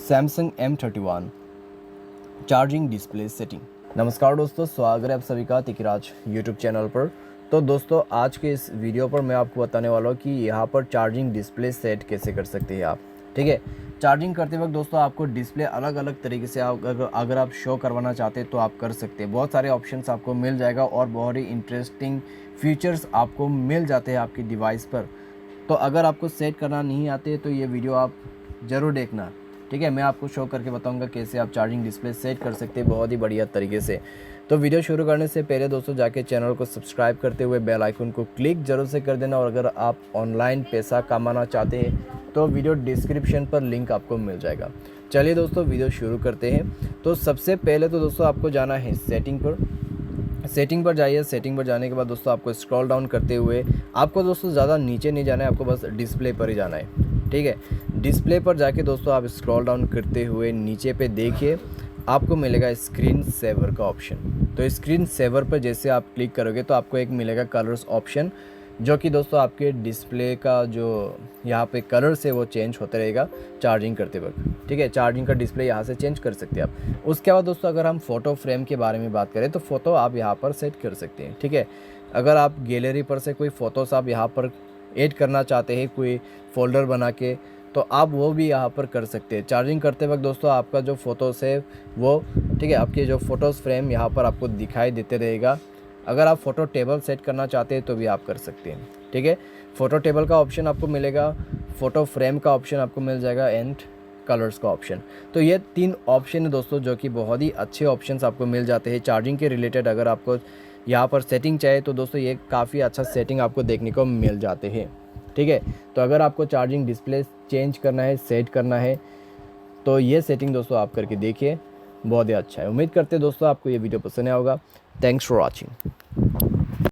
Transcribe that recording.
Samsung M31 charging display setting. नमस्कार दोस्तों, स्वागत है आप सभी का तिकराज यूट्यूब चैनल पर। तो दोस्तों, आज के इस वीडियो पर मैं आपको बताने वाला हूँ कि यहाँ पर चार्जिंग डिस्प्ले सेट कैसे कर सकते हैं आप। ठीक है, चार्जिंग करते वक्त दोस्तों आपको डिस्प्ले अलग अलग तरीके से अगर आप शो करवाना चाहते हैं तो आप कर सकते हैं। बहुत सारे ऑप्शंस आपको मिल जाएगा और बहुत ही इंटरेस्टिंग फीचर्स आपको मिल जाते हैं आपकी डिवाइस पर। तो अगर आपको सेट करना नहीं आते तो ये वीडियो आप ज़रूर देखना। ठीक है, मैं आपको शो करके बताऊंगा कैसे आप चार्जिंग डिस्प्ले सेट कर सकते हैं बहुत ही बढ़िया तरीके से। तो वीडियो शुरू करने से पहले दोस्तों जाके चैनल को सब्सक्राइब करते हुए बेल आइकन को क्लिक ज़रूर से कर देना। और अगर आप ऑनलाइन पैसा कमाना चाहते हैं तो वीडियो डिस्क्रिप्शन पर लिंक आपको मिल जाएगा। चलिए दोस्तों, वीडियो शुरू करते हैं। तो सबसे पहले तो दोस्तों आपको जाना है सेटिंग पर। सेटिंग पर जाइए। सेटिंग पर जाने के बाद दोस्तों आपको स्क्रॉल डाउन करते हुए आपको दोस्तों ज़्यादा नीचे नहीं जाना है, आपको बस डिस्प्ले पर ही जाना है। ठीक है, डिस्प्ले पर जाके दोस्तों आप स्क्रॉल डाउन करते हुए नीचे पे देखिए, आपको मिलेगा स्क्रीन सेवर का ऑप्शन। तो स्क्रीन सेवर पर जैसे आप क्लिक करोगे तो आपको एक मिलेगा कलर्स ऑप्शन, जो कि दोस्तों आपके डिस्प्ले का जो यहाँ पे कलर्स है वो चेंज होता रहेगा चार्जिंग करते वक्त। ठीक है, चार्जिंग का डिस्प्ले यहाँ से चेंज कर सकते हैं आप। उसके बाद दोस्तों अगर हम फ़ोटो फ्रेम के बारे में बात करें तो फ़ोटो आप यहाँ पर सेट कर सकते हैं। ठीक है, अगर आप गैलरी पर से कोई फ़ोटोस आप यहाँ पर ऐड करना चाहते हैं, कोई फ़ोल्डर बना के, तो आप वो भी यहाँ पर कर सकते हैं। चार्जिंग करते वक्त दोस्तों आपका जो फ़ोटोज़ है वो, ठीक है, आपके जो फ़ोटोज़ फ्रेम यहाँ पर आपको दिखाई देते रहेगा। अगर आप फ़ोटो टेबल सेट करना चाहते हैं तो भी आप कर सकते हैं। ठीक है, फ़ोटो टेबल का ऑप्शन आपको मिलेगा, फ़ोटो फ्रेम का ऑप्शन आपको मिल जाएगा एंड कलर्स का ऑप्शन। तो ये 3 ऑप्शन है दोस्तों, जो कि बहुत ही अच्छे ऑप्शंस आपको मिल जाते हैं चार्जिंग के रिलेटेड। अगर आपको यहाँ पर सेटिंग चाहिए तो दोस्तों ये काफ़ी अच्छा सेटिंग आपको देखने को मिल जाते हैं। ठीक है, तो अगर आपको चार्जिंग डिस्प्ले चेंज करना है, सेट करना है, तो ये सेटिंग दोस्तों आप करके देखिए, बहुत ही अच्छा है। उम्मीद करते हैं दोस्तों आपको ये वीडियो पसंद आया होगा। Thanks for watching.